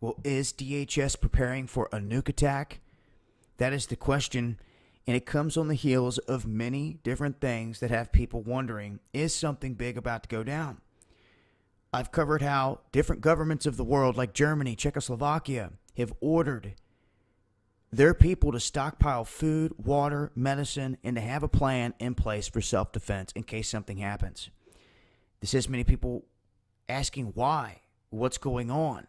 Well, is DHS preparing for a nuke attack? That is the question, and it comes on the heels of many different things that have people wondering, is something big about to go down? I've covered how different governments of the world, like Germany, Czechoslovakia, have ordered their people to stockpile food, water, medicine, and to have a plan in place for self-defense in case something happens. This has many people asking why, what's going on.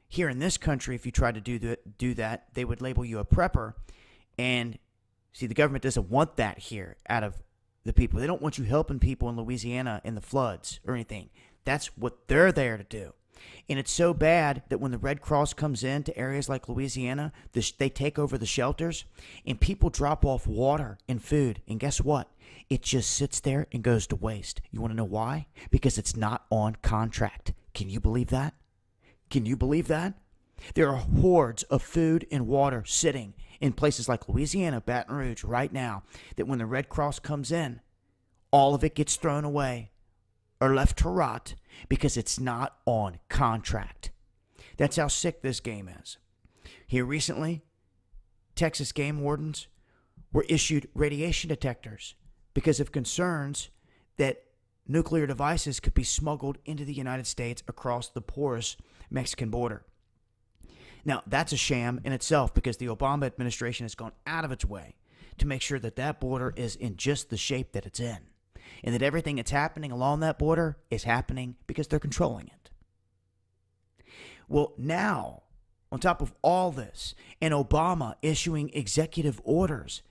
Here in this country, if you try to do that, they would label you a prepper. And see, the government doesn't want that here out of the people. They don't want you helping people in Louisiana in the floods or anything. That's what they're there to do. And it's so bad that when the Red Cross comes into areas like Louisiana, they take over the shelters and people drop off water and food. And guess what? It just sits there and goes to waste. You want to know why? Because it's not on contract. Can you believe that? Can you believe that? There are hordes of food and water sitting in places like Louisiana, Baton Rouge right now, that when the Red Cross comes in, all of it gets thrown away or left to rot because it's not on contract. That's how sick this game is. Here recently, Texas game wardens were issued radiation detectors because of concerns that nuclear devices could be smuggled into the United States across the porous Mexican border. Now, that's a sham in itself because the Obama administration has gone out of its way to make sure that that border is in just the shape that it's in, and that everything that's happening along that border is happening because they're controlling it. Well, now, on top of all this, and Obama issuing executive orders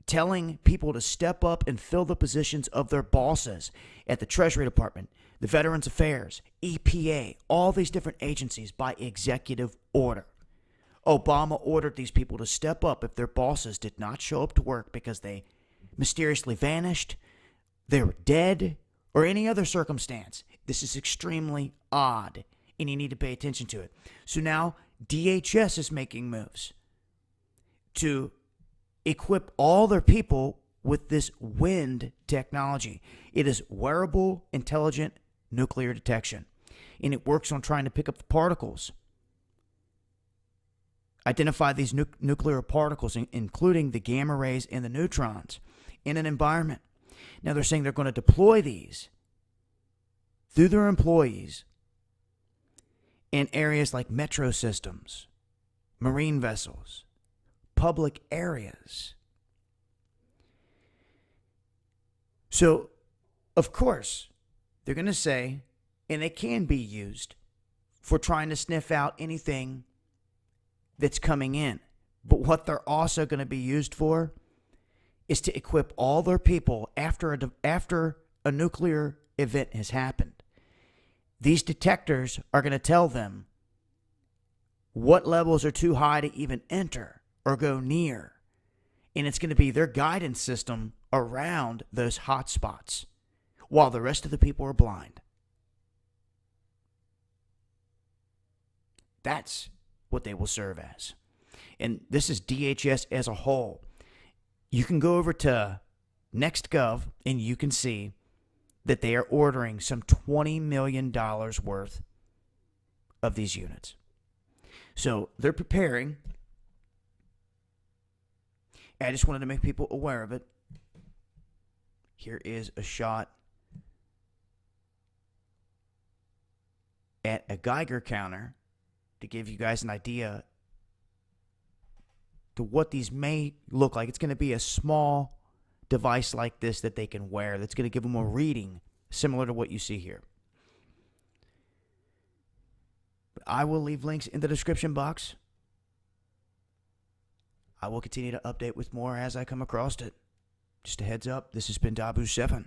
telling people to step up and fill the positions of their bosses at the Treasury Department, the Veterans Affairs, EPA, all these different agencies by executive order. Obama ordered these people to step up if their bosses did not show up to work because they mysteriously vanished, they were dead, or any other circumstance. This is extremely odd, and you need to pay attention to it. So now DHS is making moves to equip all their people with this WIND technology. It is wearable, intelligent nuclear detection, and it works on trying to pick up the particles, identify these nuclear particles, including the gamma rays and the neutrons, in an environment. Now they're saying they're going to deploy these through their employees in areas like metro systems, marine vessels, public areas. So, of course, they're going to say, and they can be used for trying to sniff out anything that's coming in. But what they're also going to be used for is to equip all their people after a nuclear event has happened. These detectors are going to tell them what levels are too high to even enter or go near. And it's going to be their guidance system around those hot spots while the rest of the people are blind. That's what they will serve as. And this is DHS as a whole. You can go over to NextGov and you can see that they are ordering some $20 million worth of these units. So they're preparing. I just wanted to make people aware of it. Here is a shot at a Geiger counter to give you guys an idea to what these may look like. It's going to be a small device like this that they can wear that's going to give them a reading similar to what you see here. But I will leave links in the description box. I will continue to update with more as I come across it. Just a heads up, this has been Dabu7.